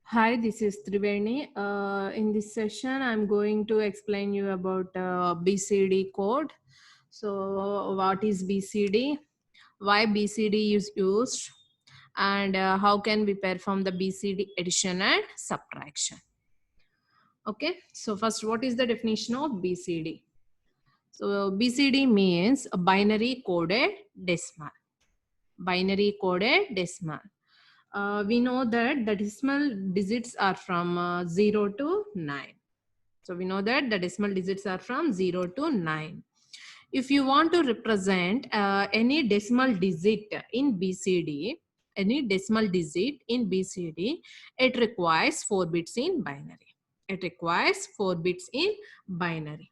Hi, this is Triveni. In this session, I'm going to explain you about BCD code. So, what is BCD? Why BCD is used? And how can we perform the BCD addition and subtraction? Okay. So, first, what is the definition of BCD? So, BCD means a binary coded decimal. Binary coded decimal. We know that the decimal digits are from 0 to 9. So we know that the decimal digits are from 0 to 9. If you want to represent any decimal digit in BCD, it requires 4 bits in binary. It requires 4 bits in binary.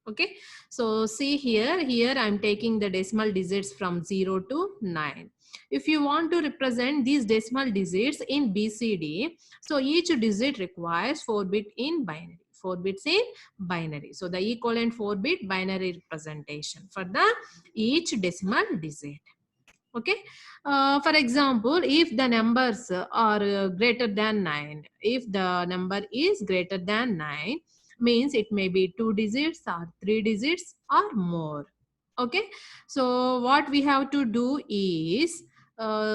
Okay, so see here I'm taking the decimal digits from 0 to 9. If you want to represent these decimal digits in BCD, so each digit requires 4 bit in binary. 4 bits in binary. So the equivalent 4 bit binary representation for the each decimal digit. Okay, for example, if the numbers are greater than 9, if the number is greater than 9, means it may be 2 digits or 3 digits or more. Okay, so what we have to do is,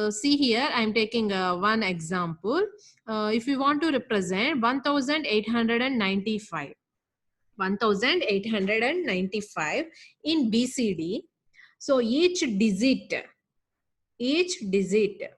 see here I'm taking one example. If you want to represent 1895 1895 in BCD, so each digit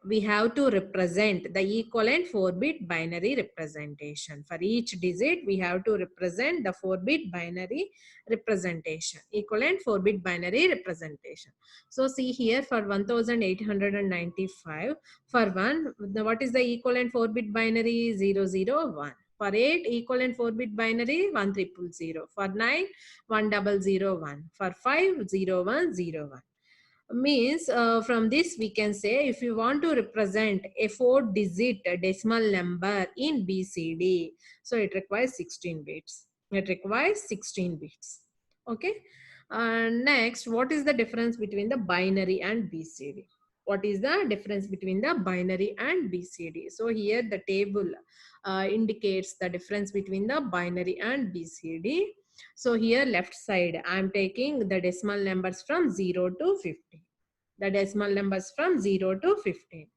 we have to represent the equivalent 4-bit binary representation. For each digit we have to represent the 4-bit binary representation, equivalent 4-bit binary representation. So see here for 1895, for 1, what is the equivalent 4-bit binary? 001. For 8, equivalent 4-bit binary 1000. For 9, 1001. For 5, 0101. Means from this we can say, if you want to represent a 4-digit decimal number in BCD, so it requires 16 bits. It requires 16 bits. Okay. And next, what is the difference between the binary and BCD? What is the difference between the binary and BCD? So here the table indicates the difference between the binary and BCD. So here left side, I am taking the decimal numbers from 0 to 15. The decimal numbers from 0 to 15.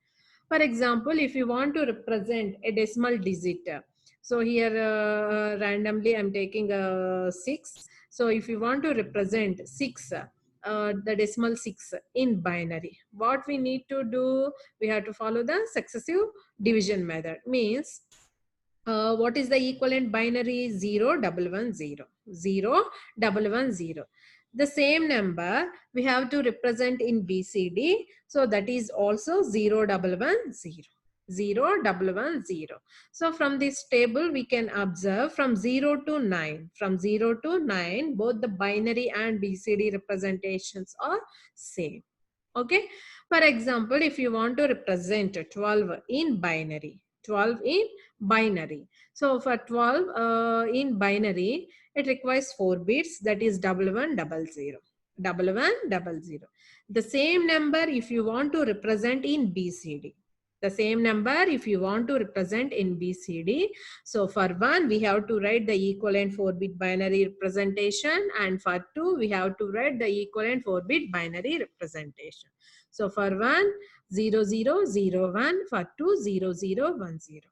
For example, if you want to represent a decimal digit, so here randomly I'm taking 6. So if you want to represent 6, the decimal 6 in binary, what we need to do, we have to follow the successive division method. Means what is the equivalent binary? 0110. 0110. The same number we have to represent in BCD. So that is also 0110. 0110. So from this table we can observe from 0 to 9. From 0 to 9, both the binary and BCD representations are same. Okay. For example, if you want to represent 12 in binary, 12 in binary. So for 12 in binary, it requires 4 bits, that is 1100. 1100. The same number if you want to represent in BCD. The same number if you want to represent in BCD. So for 1, we have to write the equivalent 4-bit binary representation, and for 2, we have to write the equivalent 4-bit binary representation. So for 1, 0001, for 2, 0010.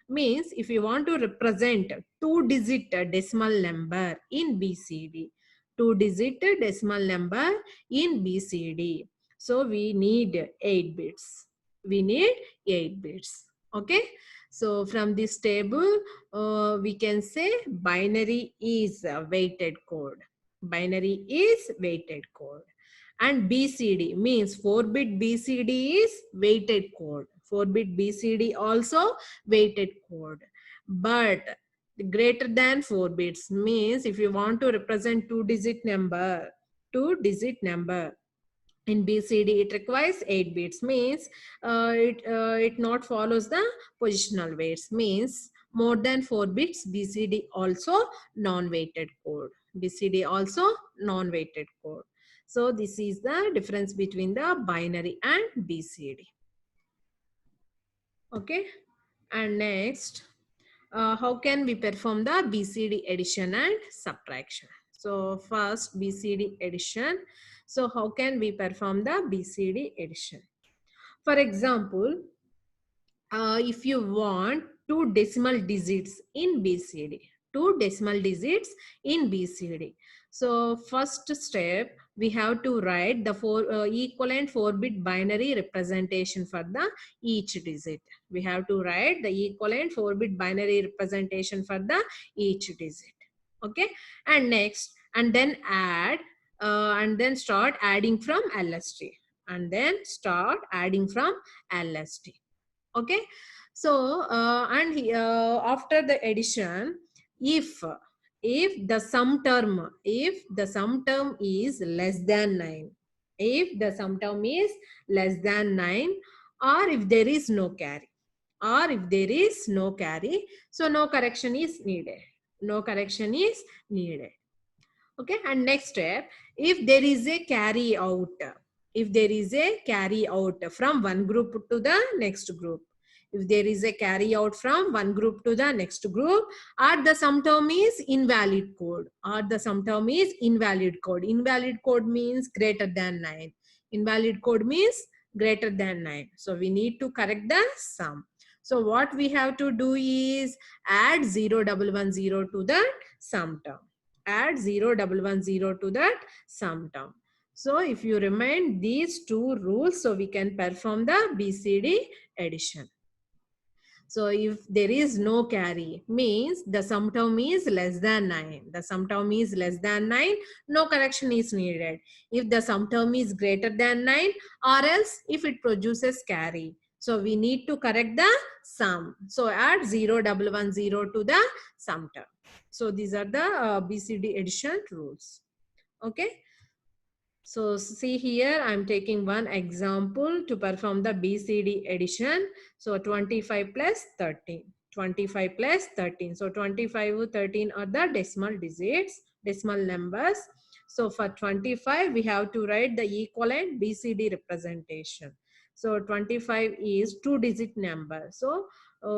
Means if you want to represent 2-digit decimal number in BCD, 2-digit decimal number in BCD, so we need 8 bits. We need 8 bits. Okay. So from this table, we can say binary is a weighted code. Binary is weighted code. And BCD means 4-bit BCD is weighted code. 4-bit BCD also weighted code. But greater than 4 bits means if you want to represent 2-digit number, in BCD it requires 8 bits. Means it not follows the positional weights. Means more than 4 bits BCD also non-weighted code. BCD also non-weighted code. So this is the difference between the binary and BCD. Okay. And next, how can we perform the BCD addition and subtraction? So first BCD addition. So how can we perform the BCD addition? For example, if you want two decimal digits in BCD, two decimal digits in BCD. So first step, we have to write the equivalent 4-bit binary representation for the each digit. We have to write the equivalent 4-bit binary representation for the each digit. Okay, and next, and then add, and then start adding from LST, and then start adding from LST. Okay, so after the addition, if the sum term, if the sum term is less than 9, if the sum term is less than 9, or if there is no carry, or if there is no carry, so no correction is needed, no correction is needed. Okay, and next step, if there is a carry out, if there is a carry out from one group to the next group, if there is a carry out from one group to the next group, or the sum term is invalid code, or the sum term is invalid code. Invalid code means greater than 9. Invalid code means greater than 9. So we need to correct the sum. So what we have to do is add 0110 to the sum term. Add 0110 to that sum term. So if you remind these two rules, so we can perform the BCD addition. So if there is no carry, means the sum term is less than 9. The sum term is less than 9, no correction is needed. If the sum term is greater than 9, or else if it produces carry, so we need to correct the sum. So add 0110 to the sum term. So these are the BCD addition rules. Okay. So see here, I'm taking one example to perform the BCD addition. So 25 plus 13. 25 plus 13. So 25, 13 are the decimal digits, decimal numbers. So for 25, we have to write the equivalent BCD representation. So 25 is 2-digit number. So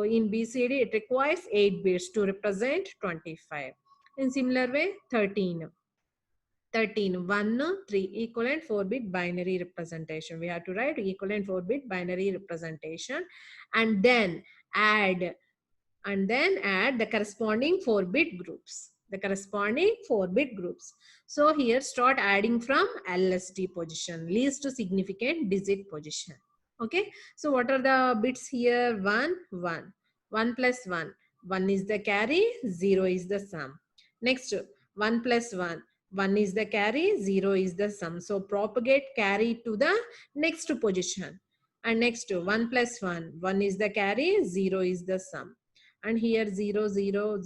in BCD, it requires 8 bits to represent 25. In similar way, 13. 13, 1, 3, equivalent 4-bit binary representation. We have to write equivalent 4-bit binary representation, and then add the corresponding 4-bit groups. The corresponding 4-bit groups. So here start adding from LST position, least significant digit position. Okay. So what are the bits here? 1, 1. 1 plus 1. 1 is the carry, 0 is the sum. Next, 1 plus 1. 1 is the carry, 0 is the sum. So propagate carry to the next position. And next, 1 plus 1. 1 is the carry, 0 is the sum. And here 0, 0,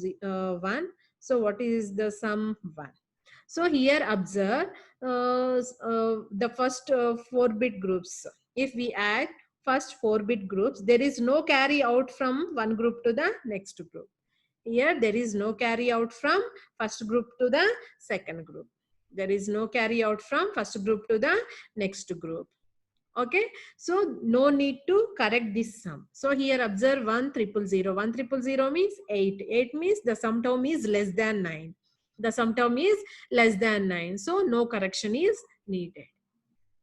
1. So what is the sum? 1. So here observe the first 4-bit groups. If we add first 4-bit groups, there is no carry out from one group to the next group. Here there is no carry out from first group to the second group. There is no carry out from first group to the next group. Okay, so no need to correct this sum. So here observe 1000. 1000 means 8. 8 means the sum term is less than 9. The sum term is less than 9. So no correction is needed.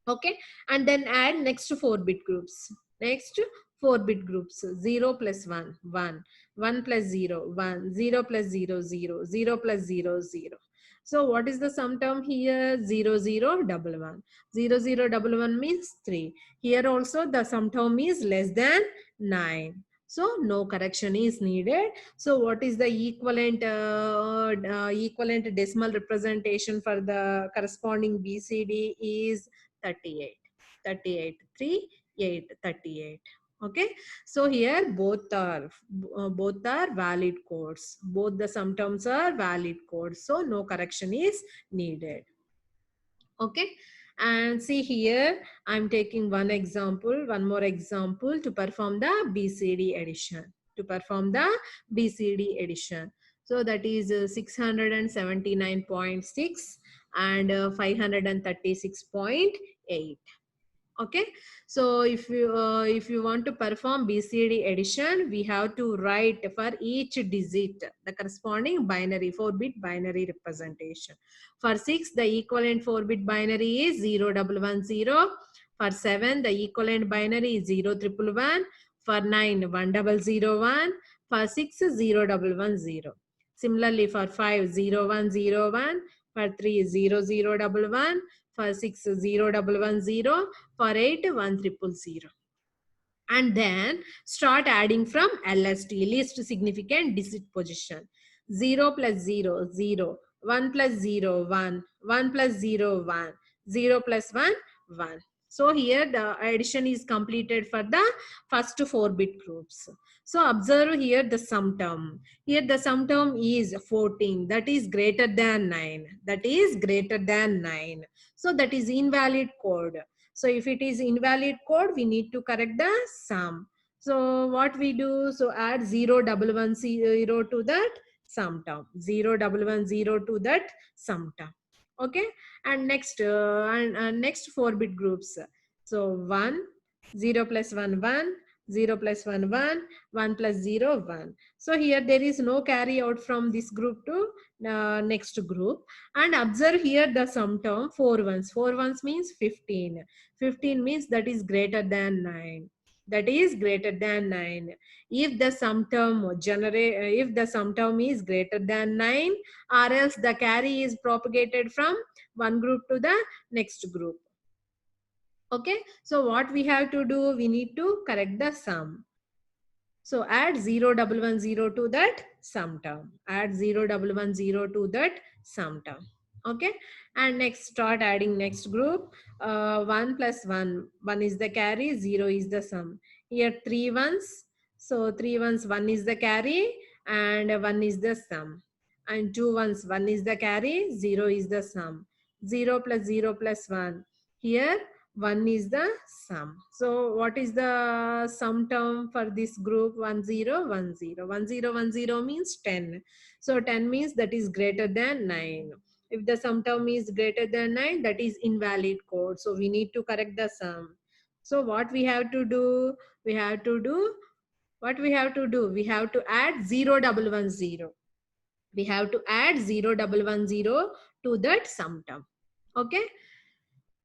Okay, and then add next 4-bit groups. Next 4-bit groups. 0 plus 1, 1. 1 plus 0, 1. 0 plus 0, 0. 0 plus 0, 0. So what is the sum term here? 0, 0, 1, 1. 0, 0, 1, 1 means 3. Here also the sum term is less than 9. So no correction is needed. So what is the equivalent equivalent decimal representation for the corresponding BCD is 38. 38, 3, 8, 38. Okay, so here both are valid codes. Both the sum terms are valid codes. So no correction is needed. Okay, and see here I'm taking one more example to perform the BCD addition. To perform the BCD addition. So that is 679.6 and 536.8. Okay, so if you want to perform BCD addition, we have to write for each digit the corresponding binary 4-bit binary representation. For 6, the equivalent 4-bit binary is 0110. For 7, the equivalent binary is 0111. For 9, 1001. For 6, 0110. Similarly, for 5, 0101. For 3, 0011. For 6, 0110. For 8, 1000. And then start adding from LST, least significant digit position. 0 plus 0, 0. 1 plus 0, 1. 1 plus 0, 1. 0 plus 1, 1. So here the addition is completed for the first 4-bit groups. So observe here the sum term. Here the sum term is 14. That is greater than 9. That is greater than 9. So that is invalid code. So if it is invalid code, we need to correct the sum. So what we do? So add 0110 to that sum term. 0110 to that sum term. Okay. And next next 4-bit groups. So 1, 0 plus 1, 1, 0 plus 1, 1, 1 plus 0, 1. So here there is no carry out from this group to next group. And observe here the sum term 4 ones. 4 ones means 15. 15 means that is greater than 9. That is greater than 9. If the sum term if the sum term is greater than 9, or else the carry is propagated from one group to the next group. Okay, so what we have to do, we need to correct the sum. So add 0110 to that sum term. Add 0110 to that sum term. Okay, and next start adding next group. 1 plus 1, 1 is the carry, 0 is the sum. Here 3 ones, so 3 ones, 1 is the carry and 1 is the sum. And 2 ones, 1 is the carry, 0 is the sum. 0 plus 0 plus 1. Here 1 is the sum. So what is the sum term for this group? 1010. 1010 means 10. So 10 means that is greater than 9. If the sum term is greater than 9, that is invalid code. So we need to correct the sum. So what we have to do? We have to do what we have to do? We have to add 0110. We have to add 0110 to that sum term. Okay.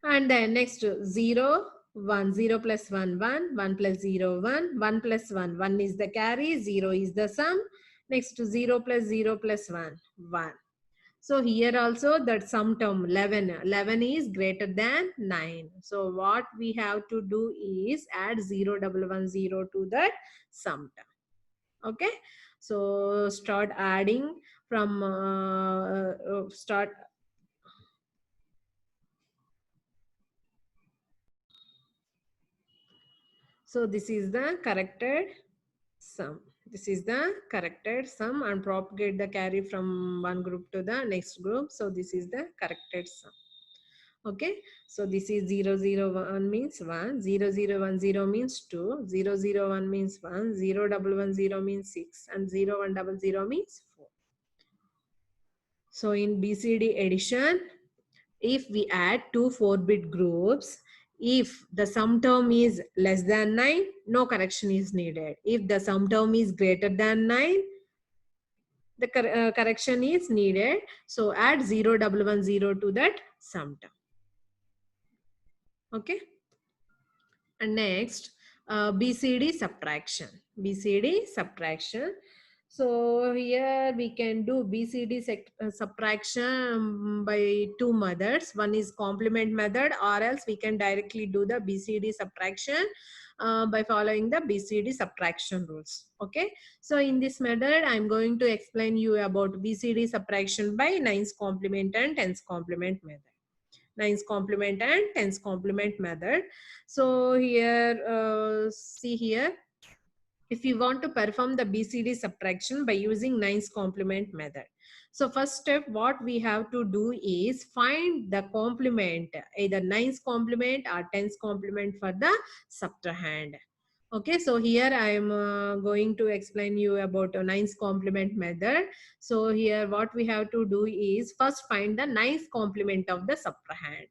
And then next 0, 1, 0 plus 1, 1, 1 plus 0, 1, 1 plus 1, 1 is the carry, 0 is the sum. Next 0 plus 0 plus 1, 1. So here also that sum term 11, 11 is greater than 9. So what we have to do is add 0110 to that sum term. Okay. So start adding from start. So this is the corrected sum. This is the corrected sum and propagate the carry from one group to the next group. So this is the corrected sum. Okay. So this is 001 means 1, 0010 means 2, 001 means 1, 0110 means 6, and 0100 means 4. So in BCD addition, if we add two 4-bit groups, if the sum term is less than 9, no correction is needed. If the sum term is greater than 9, the correction is needed. So add 0110 to that sum term. Okay. And next, BCD subtraction. BCD subtraction. So here we can do BCD subtraction by two methods. One is complement method, or else we can directly do the BCD subtraction by following the BCD subtraction rules. Okay. So in this method, I'm going to explain you about BCD subtraction by 9's complement and 10's complement method. 9's complement and 10's complement method. So here, see here, if you want to perform the BCD subtraction by using 9's complement method. So first step, what we have to do is find the complement, either 9's complement or 10's complement for the subtrahend. Okay, so here I am going to explain you about a 9's complement method. So here what we have to do is first find the 9's complement of the subtrahend.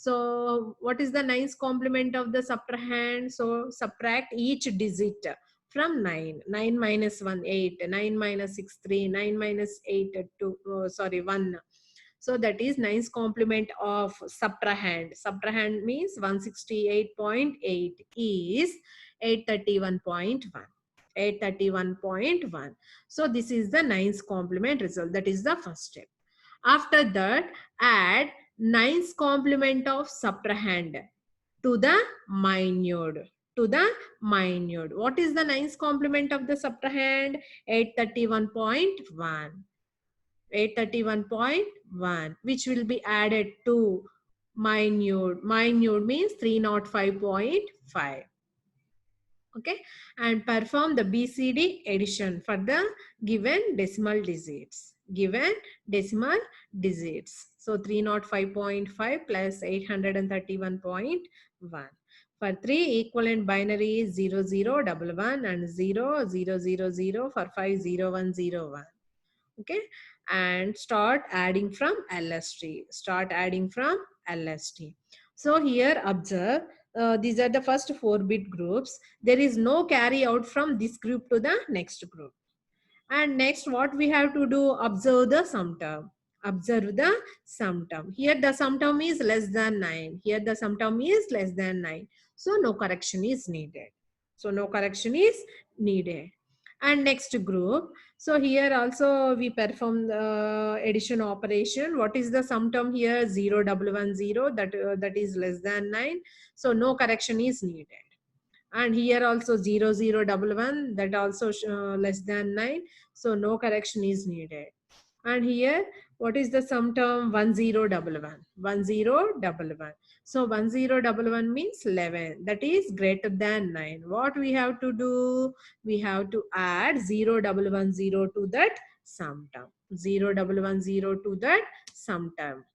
So what is the 9's complement of the subtrahend? So subtract each digit from 9. 9 minus 1, 8. 9 minus 6, 3. 9 minus 8, 2. 1. So that is 9's complement of subtrahend. Subtrahend means 168.8 is 831.1. 831.1. So this is the 9's complement result. That is the first step. After that, add 9's complement of subtrahend to the minute. To the minute. What is the 9's complement of the subtrahend? 831.1. 831.1, which will be added to minute. Minute means 305.5. Okay, and perform the BCD addition for the given decimal digits. Given decimal digits. So 305.5 plus 831.1. For 3 equivalent binaries 0011 and 0000 for 50101. Okay, and start adding from LST. Start adding from LST. So here observe, these are the first 4-bit groups. There is no carry out from this group to the next group. And next what we have to do, observe the sum term. Observe the sum term. Here the sum term is less than 9. Here the sum term is less than 9. So no correction is needed. So no correction is needed. And next group. So here also we perform the addition operation. What is the sum term here? 0110, that is less than 9. So no correction is needed. And here also 0011, that also less than 9. So no correction is needed. And here what is the sum term? 1011. 1011. So 1011 means 11. That is greater than 9. What we have to do? We have to add 0110 to that sum term. 0110 to that sum term.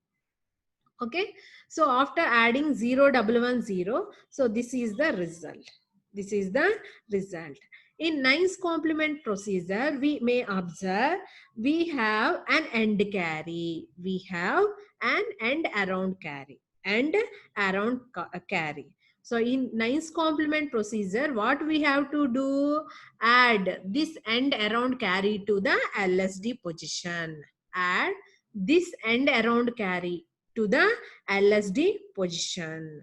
Okay. So after adding 0110, so this is the result. This is the result. In 9's complement procedure, we may observe we have an end carry. We have an end around carry. End around carry. So in 9's complement procedure, what we have to do? Add this end around carry to the LSD position. Add this end around carry to the LSD position.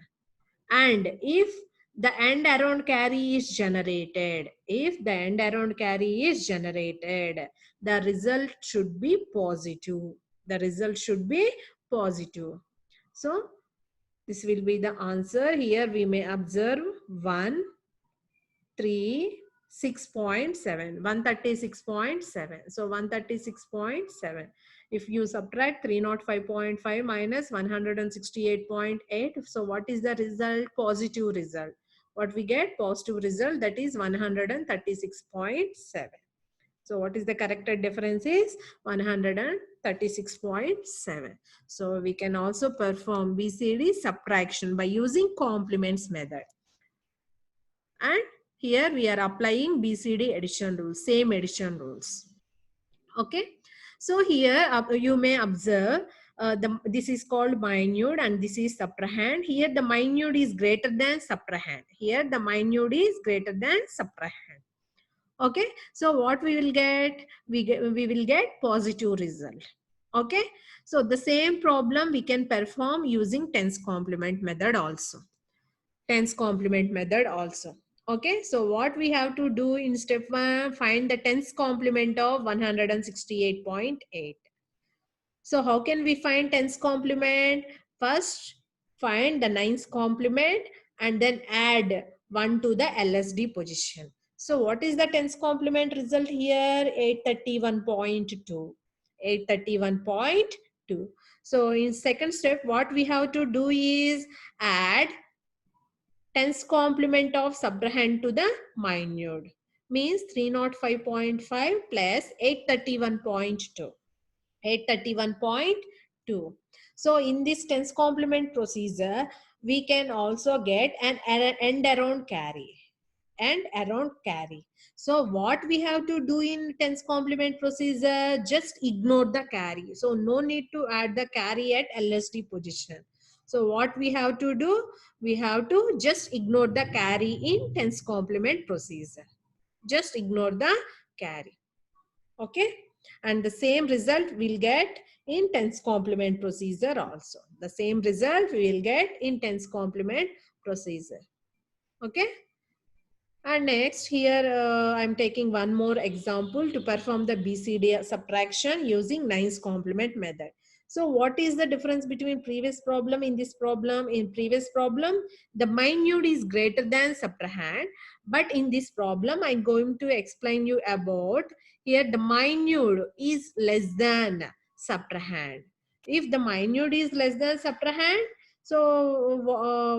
And if the end around carry is generated, if the end around carry is generated, the result should be positive. The result should be positive. So this will be the answer. Here we may observe 136.7. 136.7. So 136.7. If you subtract 305.5 minus 168.8, so what is the result? Positive result. What we get? Positive result, that is 136.7. So what is the corrected difference is 136.7. So we can also perform BCD subtraction by using complements method. And here we are applying BCD addition rules, same addition rules. Okay. So here you may observe this is called minute and this is subtrahend. Here the minute is greater than subtrahend. Here the minute is greater than subtrahend. Okay. So what we will get? We will get positive result. Okay. So the same problem we can perform using tens complement method also. Tens complement method also. Okay, so what we have to do in step 1, find the tens complement of 168.8. So how can we find tens complement? First, find the 9's complement and then add 1 to the LSD position. So what is the tens complement result here? 831.2. 831.2. So in second step, what we have to do is add tens complement of subtrahend to the minute, means 305.5 plus 831.2. 831.2. So in this tens complement procedure, we can also get an end around carry. And around carry. So what we have to do in tens complement procedure, just ignore the carry. So no need to add the carry at LSD position. So what we have to do? We have to just ignore the carry in tens complement procedure. Just ignore the carry. Okay. And the same result we'll get in tens complement procedure also. The same result we will get in tens complement procedure. Okay. And next here I'm taking one more example to perform the BCD subtraction using nines complement method. So what is the difference between previous problem in this problem? In previous problem, the minute is greater than subtrahend. But in this problem, I'm going to explain you about here the minute is less than subtrahend. If the minute is less than subtrahend, so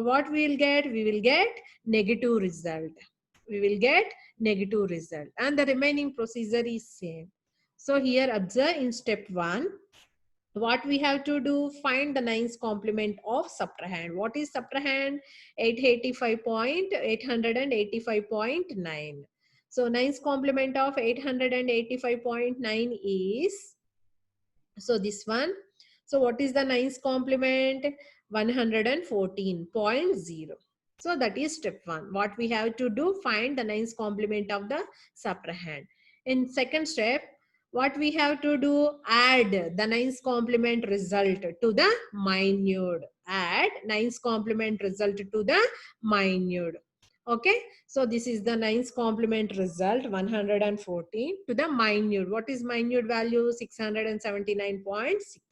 what we will get? We will get negative result. We will get negative result and the remaining procedure is same. So here observe in step 1 what we have to do, find the nines complement of subtrahend. What is subtrahend? 885.9. So nines complement of 885.9 is, so this one. So what is the nines complement? 114.0. So that is step 1. What we have to do, find the nines complement of the subtrahend. In second step, what we have to do, add the nines complement result to the minute. Add nines complement result to the minute. Okay. So this is the nines complement result 114 to the minute. What is minute value? 679.6.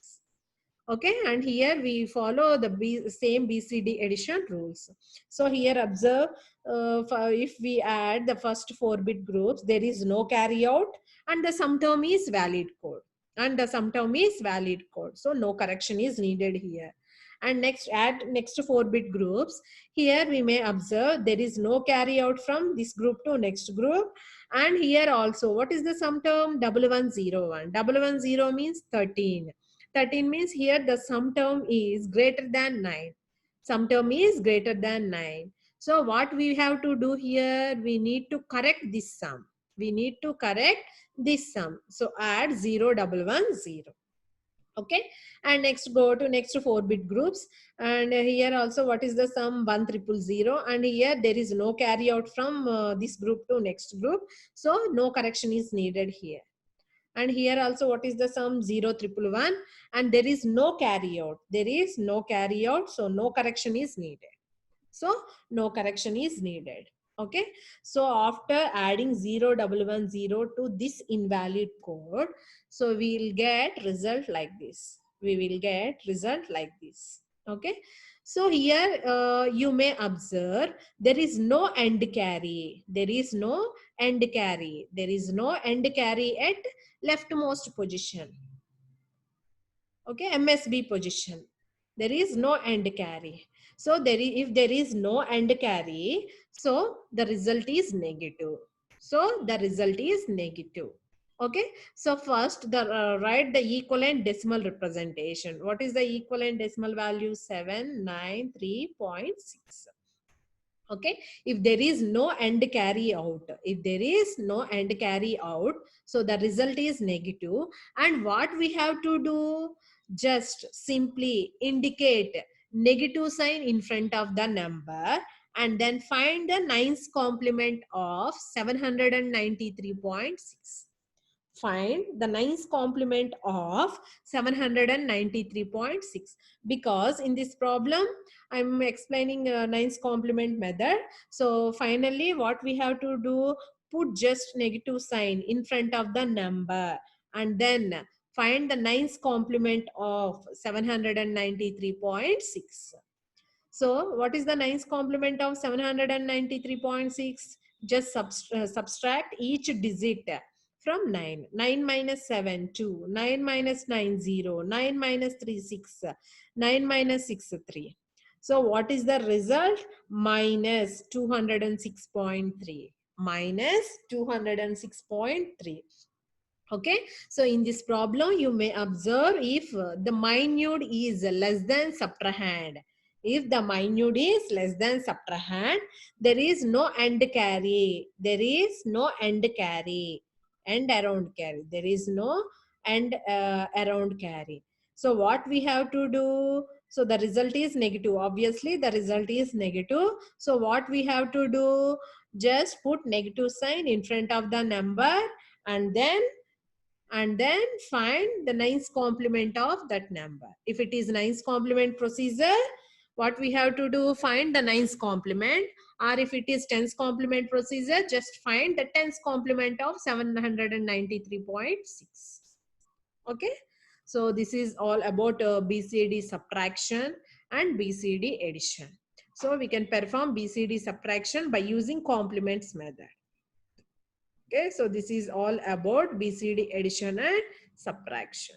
Okay, and here we follow the same BCD addition rules. So here observe, if we add the first 4-bit groups, there is no carry out and the sum term is valid code. And the sum term is valid code. So no correction is needed here. And next, add next 4-bit groups. Here we may observe there is no carry out from this group to next group. And here also, what is the sum term? 1101. 1110 means 13. 13 means here the sum term is greater than 9. Sum term is greater than 9. So what we have to do here, we need to correct this sum. We need to correct this sum. So add 0110. Okay, and next go to next 4-bit groups, and here also what is the sum? 1000, and here there is no carry out from this group to next group, so no correction is needed here. And here also what is the sum? 0111, and there is no carry out. There is no carry out, so no correction is needed. So no correction is needed. Okay. So after adding 0110 to this invalid code, so we will get result like this. We will get result like this. Okay. So here you may observe there is no end carry. There is no end carry. There is no end carry at leftmost position. Okay, MSB position. There is no end carry. So if there is no end carry, so the result is negative. So the result is negative. Okay. So first, write the equivalent decimal representation. What is the equivalent decimal value? 793.6. Okay, if there is no end carry out, if there is no end carry out, so the result is negative. And what we have to do, just simply indicate negative sign in front of the number and then find the nines complement of 793.6. Find the nines complement of 793.6, because in this problem I'm explaining nines complement method. So finally what we have to do, put just negative sign in front of the number and then find the nines complement of 793.6. So what is the nines complement of 793.6? Just subtract each digit from 9. 9 minus 7, 2. 9 minus 9, 0. 9 minus 3, 6. 9 minus 6, 3. So what is the result? Minus 206.3. Minus 206.3. Okay, so in this problem you may observe if the minute is less than subtrahend. If the minute is less than subtrahend, there is no end carry. There is no end carry. End around carry. There is no end around carry. So what we have to do? So the result is negative. Obviously, the result is negative. So what we have to do? Just put negative sign in front of the number and then find the ninth complement of that number. If it is ninth complement procedure, what we have to do? Find the ninth complement. Or if it is tens complement procedure, just find the tens complement of 793.6. Okay. So this is all about BCD subtraction and BCD addition. So we can perform BCD subtraction by using complements method. Okay, so this is all about BCD addition and subtraction.